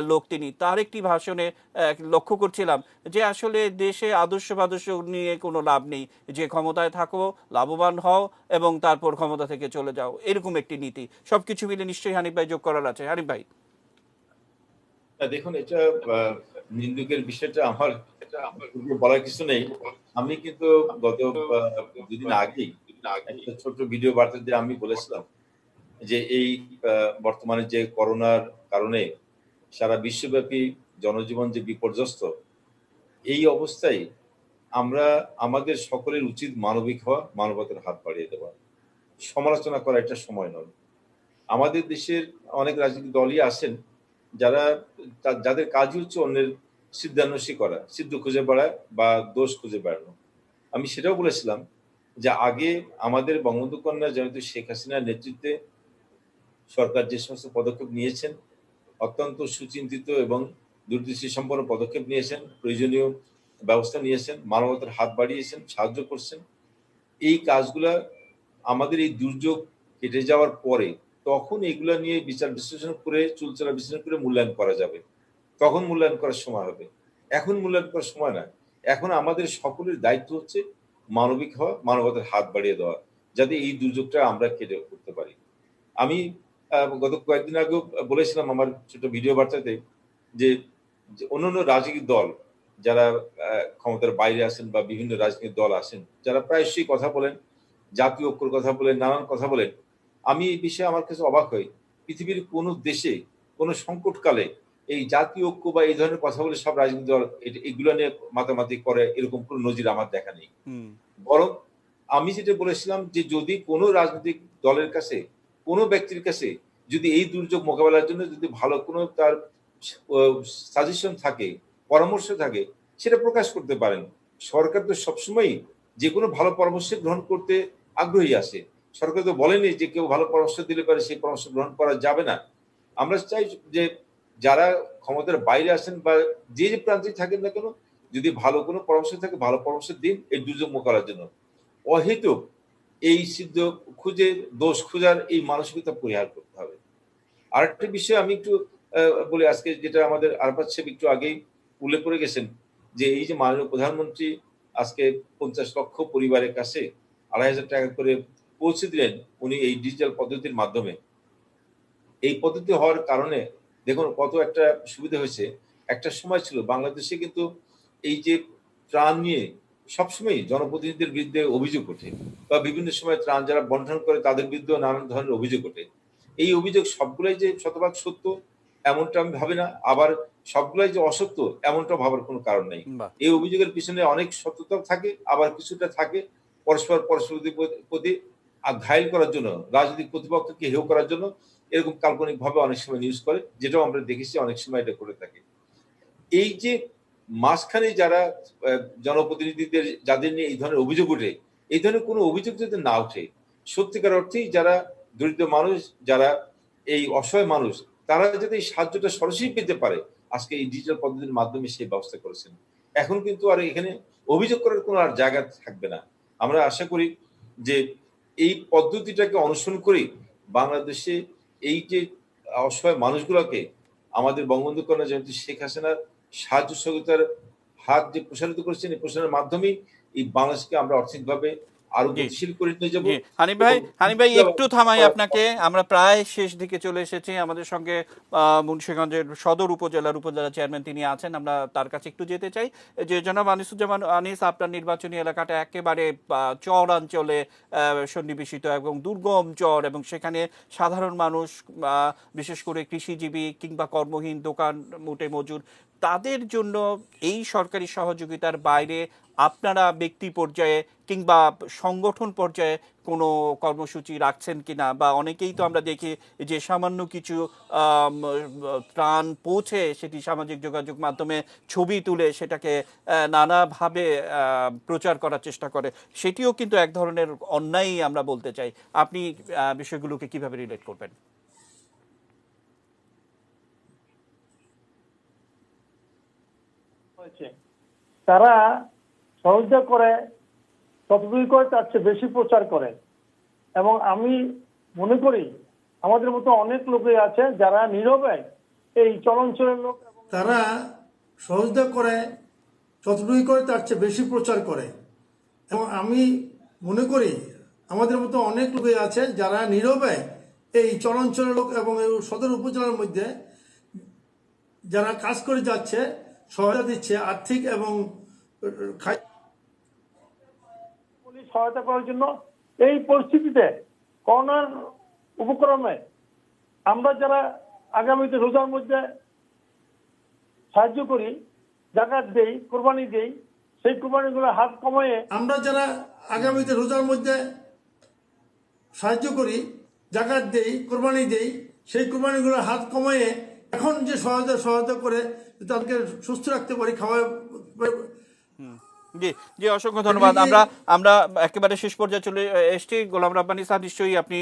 লোক, তিনি তার একটি ভাষণে লক্ষ্য করছিলাম যে আসলে দেশে আদর্শ নিয়ে কোনো লাভ নেই, যে ক্ষমতায় থাকো, লাভবান হও এবং তারপর ক্ষমতা থেকে চলে যাও, এরকম একটি নীতি। সবকিছু মিলে নিশ্চয়ই হানিফ ভাই যোগ করার আছে। হানিফ ভাই। দেখুন, এটা নিন্দুকের বিষয়টা আমার বলার কিছু নেই। আমি কিন্তু গত দুদিন আগেই একটা ছোট্ট ভিডিও বার্তা দিয়ে আমি বলেছিলাম যে এই বর্তমানে যে করোনার কারণে সারা বিশ্বব্যাপী জনজীবন যে বিপর্যস্ত, এই অবস্থায় আমরা আমাদের সকলের উচিত মানবিক হওয়া, মানবতার হাত বাড়িয়ে দেওয়া। সমালোচনা করা একটা সময় নয়। আমাদের দেশের অনেক রাজনৈতিক দলই আছেন যারা যাদের কাজই হচ্ছে অন্যের সিদ্ধান্বেষী করা, সিদ্ধ খুঁজে বেড়ায় বা দোষ খুঁজে বেড়ানো। আমি সেটাও বলেছিলাম যে আগে আমাদের বঙ্গবন্ধু কন্যা জয়ন্তী শেখ হাসিনার নেতৃত্বে সরকার যে সমস্ত পদক্ষেপ নিয়েছেন, অত্যন্ত সুচিন্তিত এবং দূরদৃষ্টি সম্পন্ন পদক্ষেপ নিয়েছেন, প্রয়োজনীয় ব্যবস্থা নিয়েছেন, মানবতার হাত বাড়িয়েছেন, সাহায্য করছেন। এই কাজগুলা আমাদের এই দুর্যোগ কেটে যাওয়ার পরে তখন এগুলা নিয়ে বিচার বিশ্লেষণ করে, চুলচেরা বিশ্লেষণ করে মূল্যায়ন করা যাবে। তখন মূল্যায়ন করার সময় হবে। এখন মূল্যায়ন করার সময় না। এখন আমাদের সকলের দায়িত্ব হচ্ছে মানবিক হওয়া, মানবতার হাত বাড়িয়ে দেওয়া, যাতে এই দুর্যোগটা আমরা কেটে করতে পারি। আমি গত কয়েকদিন আগেও বলেছিলাম আমার ছোট ভিডিও বার্তাতে যে অন্যান্য রাজনৈতিক দল যারা ক্ষমতার বাইরে আছেন বা বিভিন্ন রাজনৈতিক দল আছেন, যারা প্রায়শই কথা বলেন, জাতীয় ঐক্যর কথা বলেন, নানান কথা বলেন। আমি এই বিষয়ে আমার কাছে অবাক হই, পৃথিবীর কোনো দেশে কোনো সংকটকালে এই জাতীয় ঐক্য বা এই ধরনের কথা বলে সব রাজনৈতিক দল এগুলো নিয়ে মাতামাতি করে, এরকম কোনো নজির আমার দেখা নেই। বরং আমি যেটা বলেছিলাম যে যদি কোনো রাজনৈতিক দলের কাছে, কোনো ব্যক্তির কাছে যদি এই দুর্যোগ মোকাবেলার জন্য যদি ভালো কোনো তার সাজেশন থাকে, পরামর্শ থাকে, সেটা প্রকাশ করতে পারেন। সরকার তো সবসময়ই যে কোনো ভালো পরামর্শ গ্রহণ করতে আগ্রহী আছে। সরকার তো বলেনি যে কেউ ভালো পরামর্শ দিলে পারে সেই পরামর্শ গ্রহণ করা যাবে না। আমরা চাই যে যারা ক্ষমতার বাইরে আছেন বা যে যে প্রান্তে থাকেন না কেন, যদি ভালো কোনো পরামর্শ থাকে ভালো পরামর্শ দিন এই দুর্যোগ মোকাবেলার জন্য। অহেতুক এই সিদ্ধ খুঁজে দোষ খোঁজার এই মানসিকতা পরিহার করতে হবে। আরেকটা বিষয় আমি একটু বলি, আজকে যেটা আমাদের আরফাত সাহেব একটু আগেই উল্লেখ করে গেছেন যে এই যে মাননীয় প্রধানমন্ত্রী আজকে 50 লক্ষ পরিবারের কাছে 2,500 টাকা করে পৌঁছে দিলেন উনি এই ডিজিটাল পদ্ধতির মাধ্যমে। এই পদ্ধতি হওয়ার কারণে দেখুন কত একটা সুবিধা হয়েছে। একটা সময় ছিল বাংলাদেশে কিন্তু এই যে ত্রাণ নিয়ে সবসময় জনপ্রতিনিধিদের বিরুদ্ধে অভিযোগ ওঠে বা বিভিন্ন সময় ত্রাণ যারা বন্টন করে তাদের বিরুদ্ধেও নানান ধরনের অভিযোগ ওঠে। এই অভিযোগ সবগুলাই যে শতভাগ সত্য এমনটা আমি ভাবি না, আবার সবগুলাই যে অসত্য এমনটা ভাবার কোনো কারণ নেই। বাহ। এই অভিযোগের পিছনে অনেক সত্যতা থাকে, আবার কিছুটা থাকে পরস্পরের প্রতি ঘায়েল করার জন্য, রাজনৈতিক প্রতিপক্ষকে হেয় করার জন্য এরকম কাল্পনিক ভাবে অনেক সময় নিউজ করে, যেটাও আমরা দেখেছি অনেক সময় এটা করে থাকে। এই যে মাঝখানে যারা জনপ্রতিনিধিদের যাদের নিয়ে এই ধরনের অভিযোগ ওঠে, এই ধরনের কোনো অভিযোগ যাতে না ওঠে, সত্যিকার অর্থেই যারা দরিদ্র মানুষ, যারা এই অসহায় মানুষ, তারা যাতে এই সাহায্যটা সরাসরি পেতে পারে, আজকে এই ডিজিটাল পদ্ধতির মাধ্যমে সেই ব্যবস্থা করেছেন। এখন কিন্তু আর এখানে অভিযোগ করার কোনো আর জায়গা থাকবে না। আমরা আশা করি যে এই পদ্ধতিটাকে অনুসরণ করে বাংলাদেশে এই যে অসহায় মানুষগুলোকে আমাদের বঙ্গবন্ধু কন্যা জয়ন্তী শেখ হাসিনার সাহায্য সহযোগিতার হাত যে প্রসারিত করেছেন, এই প্রসারের মাধ্যমেই এই বাংলাদেশকে আমরা অর্থনৈতিকভাবে আরো জি গতিশীল করে নিয়ে যাবো। জি হানিফ ভাই, একটু থামাই আপনাকে, আমরা প্রায় শেষ দিকে চলে এসেছি। আমাদের সঙ্গে মুন্সিগঞ্জের সদর উপজেলা চেয়ারম্যান তিনি আছেন, আমরা তার কাছে একটু যেতে চাই। যে জনাব আনিসুজ্জামান আনিস, আপনার নির্বাচনী এলাকাটা একেবারে চর অঞ্চলে সন্নিবেশিত এবং দুর্গম চর, এবং সেখানে সাধারণ মানুষ, বিশেষ করে কৃষিজীবী কিংবা কর্মহীন দোকান মোটে মজুর, তাদের জন্য এই সরকারি সহযোগিতার বাইরে আপনারা ব্যক্তি পর্যায়ে কিংবা সংগঠন পর্যায়ে কোনো কর্মসূচি রাখছেন কিনা? বা অনেকেই তো আমরা দেখি যে সামান্য কিছু ত্রাণ পৌঁছে সেটি সামাজিক যোগাযোগ মাধ্যমে ছবি তুলে সেটাকে নানাভাবে প্রচার করার চেষ্টা করে, সেটিও কিন্তু এক ধরনের অন্যায় আমরা বলতে চাই। আপনি বিষয়গুলোকে কিভাবে রিলেট করবেন? তারা সহযোগিতা করে, ততটুকু করে তার চেয়ে বেশি প্রচার করে। এবং আমি মনে করি আমাদের মতো অনেক লোকই আছে যারা নীরবে এই চলনচলের লোক, তারা সহযোগিতা করে, যতটুকু করে তার চেয়ে বেশি প্রচার করে। এবং আমি মনে করি আমাদের মতো অনেক লোকই আছে যারা নীরবে এই চরাঞ্চলের লোক এবং এই সদর উপজেলার মধ্যে যারা কাজ করে যাচ্ছে, সহায়তা দিচ্ছে আর্থিক এবং পুলিশ সহায়তা করার জন্য। এই পরিস্থিতিতে করোনার উপক্রমে আমরা যারা আগামীতে রোজার মধ্যে সাহায্য করি, জাকাত দেই, কোরবানি দেই, সেই কোরবানিগুলো হাত কমিয়ে আমরা যারা আগামীতে রোজার মধ্যে সাহায্য করি, জাকাত দেই, কোরবানি দেই, সেই কোরবানিগুলোর হাত কমিয়ে এখন যে সহায়তা করে তাদেরকে সুস্থ রাখতে পারি, খাওয়া। জি জি, অসংখ্য ধন্যবাদ। আমরা একেবারে শেষ পর্যায়ে চলে এসেছি। গোলাম রাব্বানী স্যার, নিশ্চয়ই আপনি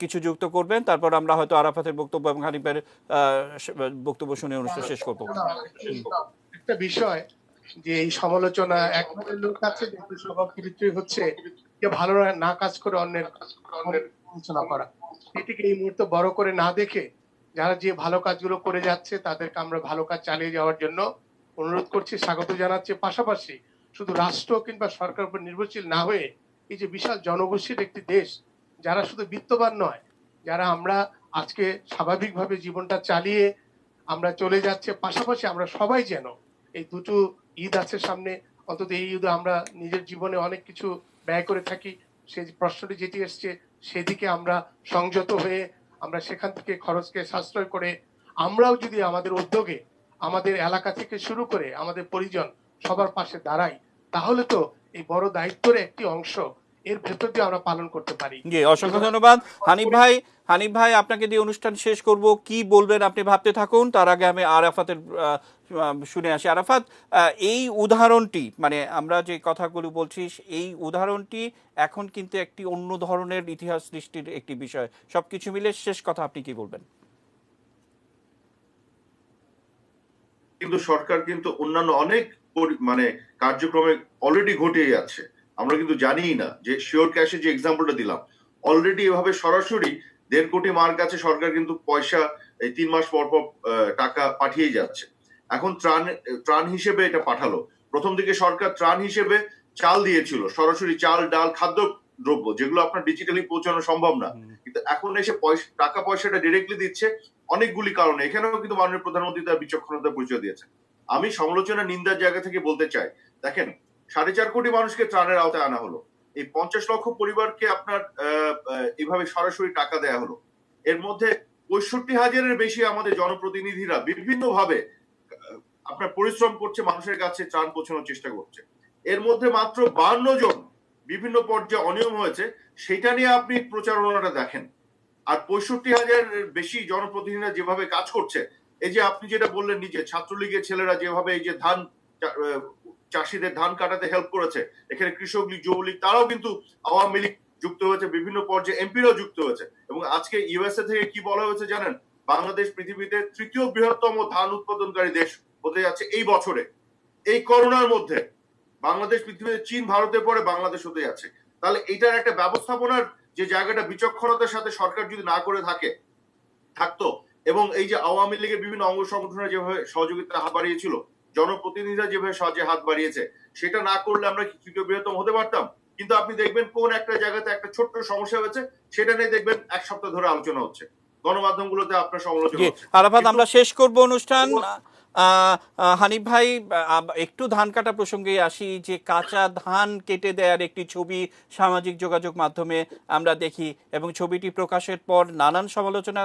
কিছু যুক্ত করবেন, তারপর আমরা হয়তো আরাফাতের বক্তব্য এবং হানিফের বক্তব্য শুনে অনুষ্ঠান শেষ করবো। একটা বিষয় যে এই সমালোচনা, এক ধরনের লোক আছে কিন্তু স্বভাব চরিত্রই হচ্ছে যে ভালো না কাজ করে অন্যের সমালোচনা করা। এটিকে এই মুহূর্তে বড় করে না দেখে যারা যে ভালো কাজগুলো করে যাচ্ছে তাদেরকে আমরা ভালো কাজ চালিয়ে যাওয়ার জন্য অনুরোধ করছি, স্বাগত জানাচ্ছি। পাশাপাশি শুধু রাষ্ট্র কিংবা সরকার উপর নির্ভরশীল না হয়ে এই যে বিশাল জনগোষ্ঠীর একটি দেশ, যারা শুধু বিত্তবান নয়, যারা আমরা আজকে স্বাভাবিকভাবে জীবনটা চালিয়ে আমরা চলে যাচ্ছে, পাশাপাশি আমরা সবাই যেন এই দুটো ঈদ আছে সামনে, অন্তত এই ঈদে আমরা নিজের জীবনে অনেক কিছু ব্যয় করে থাকি, সেই প্রশ্নটি যেটি এসছে সেদিকে আমরা সংযত হয়ে আমরা সেখান থেকে খরচকে সাশ্রয় করে আমরাও যদি আমাদের উদ্যোগে আমাদের এলাকা থেকে শুরু করে আমাদের পরিজন সবার পাশে দাঁড়াই, তাহলে তো এই বড় দায়িত্বের একটি অংশ এর ভেতর দিয়ে আমরা পালন করতে পারি। জি, অসংখ্য ধন্যবাদ। হানিফ ভাই, আপনাকে দিয়ে অনুষ্ঠান শেষ করব। কি বলবেন আপনি ভাবতে থাকুন, তার আগে আমি আরাফাতের শুনে আসি। আরাফাত, এই উদাহরণটি, মানে আমরা যে কথাগুলো বলছি, এই উদাহরণটি এখন কিন্তু একটি অন্য ধরনের ইতিহাস সৃষ্টির একটি বিষয়। সবকিছু মিলে শেষ কথা আপনি কি বলবেন? কিন্তু সরকার কিন্তু অন্যান্য অনেক মানে কার্যক্রমে অলরেডি ঘটিয়ে যাচ্ছে, আমরা কিন্তু জানিই না। যে শিওর ক্যাশে যে এক্সাম্পলটা দিলাম, অলরেডি এভাবে সরাসরি 1.5 কোটি মার কাছে সরকার কিন্তু পয়সা এই 3 মাস পর পর টাকা পাঠিয়ে যাচ্ছে। এখন ত্রাণ হিসেবে এটা পাঠালো। প্রথম দিকে সরকার ত্রাণ হিসেবে চাল দিয়েছিল, সরাসরি চাল, ডাল, খাদ্য দ্রব্য, যেগুলো আপনার ডিজিটালি পৌঁছানো সম্ভব না। কিন্তু এখন এসে টাকা পয়সাটা ডিরেক্টলি দিচ্ছে অনেকগুলি কারণে। এখানেও কিন্তু মাননীয় প্রধানমন্ত্রী তার বিচক্ষণতার পরিচয় দিয়েছেন। আমি সমালোচনা নিন্দার জায়গা থেকে বলতে চাই, দেখেন 4.5 কোটি মানুষকে ত্রাণের আওতায় আনা হলো, এই 50 লক্ষ পরিবারকে আপনার এইভাবে সরাসরি টাকা দেয়া হলো। এর মধ্যে 65,000-এর বেশি আমাদের জনপ্রতিনিধিরা বিভিন্ন ভাবে আপনার পরিশ্রম করছে, মানুষের কাছে ত্রাণ পৌঁছানোর চেষ্টা করছে। এর মধ্যে মাত্র 52 জন বিভিন্ন পর্যায়ে অনিয়ম হয়েছে, সেটা নিয়ে আপনি প্রচারণাটা দেখেন। আর 65,000-এর বেশি জনপ্রতিনিধিরা যেভাবে কাজ করছে, এই যে আপনি যেটা বললেন নিজে, ছাত্রলীগের ছেলেরা যেভাবে এই যে চাষিদের ধান কাটাতে হেল্প করেছে, এখানে কৃষক লীগ, যুবলীগ, তারাও কিন্তু আওয়ামী লীগ যুক্ত হয়েছে, বিভিন্ন পর্যায়ে এমপিরাও যুক্ত হয়েছে। এবং আজকে ইউএসএ থেকে কি বলা হয়েছে জানেন? বাংলাদেশ পৃথিবীতে 3য় বৃহত্তম ধান উৎপাদনকারী দেশ হতে যাচ্ছে এই বছরে। এই করোনার মধ্যে বাংলাদেশ পৃথিবীতে চীন, ভারতের পরে বাংলাদেশ হতে যাচ্ছে। তাহলে এটার একটা ব্যবস্থাপনার যে জায়গাটা বিচক্ষণতার সাথে সরকার যদি না করে থাকতো, এবং এই যে আওয়ামী লীগের বিভিন্ন অঙ্গ সংগঠনের যেভাবে সহযোগিতা হাত বাড়িয়েছিল, জনপ্রতিনিধিরা যেভাবে সাহায্যে হাত বাড়িয়েছে, সেটা না করলে আমরা কি 3য় বৃহত্তম হতে পারতাম? কিন্তু আপনি দেখবেন কোন একটা জায়গাতে একটা ছোট্ট সমস্যা হয়েছে, সেটা নিয়ে দেখবেন 1 সপ্তাহ ধরে আলোচনা হচ্ছে, গণমাধ্যমগুলোতে আপনার সমালোচনা হচ্ছে। আরাফাত, আমরা শেষ করব অনুষ্ঠান। হানিফ ভাই, একটু ধান কাটা প্রসঙ্গে আসি। যে কাঁচা ধান কেটে দেওয়ার একটি ছবি সামাজিক যোগাযোগ মাধ্যমে আমরা দেখি, এবং ছবিটি প্রকাশের পর নানান সমালোচনা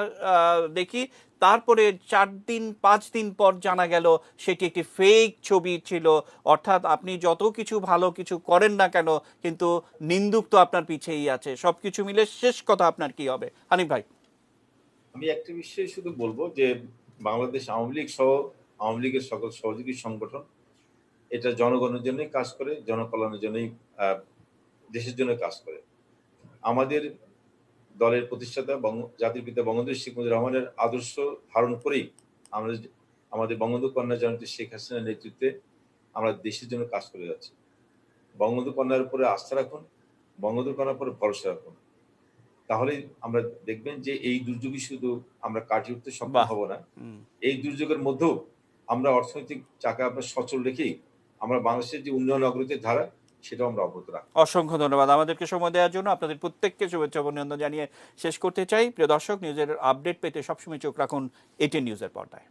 দেখি। তারপরে 4 দিন 5 দিন পর জানা গেল সেটি একটি ফেক ছবি ছিল। অর্থাৎ আপনি যত কিছু ভালো কিছু করেন না কেন, কিন্তু নিন্দুক তো আপনার পিছেই আছে। সবকিছু মিলে শেষ কথা আপনার কি হবে হানিফ ভাই? আমি একটা বিষয় শুধু বলবো যে বাংলাদেশ আওয়ামী লীগ সহ আওয়ামী লীগের সকল সহযোগী সংগঠন এটা জনগণের জন্যই কাজ করে, জনকল্যাণের জন্যই, দেশের জন্য কাজ করে। আমাদের দলের প্রতিষ্ঠাতা জাতির পিতা বঙ্গবন্ধু শেখ মুজিবুর রহমানের আদর্শ ধারণ করেই আমরা আমাদের বঙ্গবন্ধু কন্যা জয়ন্তী শেখ হাসিনার নেতৃত্বে আমরা দেশের জন্য কাজ করে যাচ্ছি। বঙ্গবন্ধু কন্যার উপরে আস্থা রাখুন, বঙ্গবন্ধু কন্যার উপরে ভরসা রাখুন, তাহলে আমরা দেখবেন যে এই দুর্যোগই শুধু আমরা কাটিয়ে উঠতে সক্ষম হব না, এই দুর্যোগের মধ্যেও আমরা অর্থনৈতিক চাকা আমরা সচল রেখেই আমরা বাংলাদেশের যে উন্নয়ন অগ্রগতির ধারা সেটাও আমরা অব্যাহত রাখবো। অসংখ্য ধন্যবাদ আমাদেরকে সময় দেওয়ার জন্য। আপনাদের প্রত্যেককে শুভেচ্ছা অভিনন্দন জানিয়ে শেষ করতে চাই। প্রিয় দর্শক, নিউজের আপডেট পেতে সবসময় চোখ রাখুন এটিএন নিউজের পর্দায়।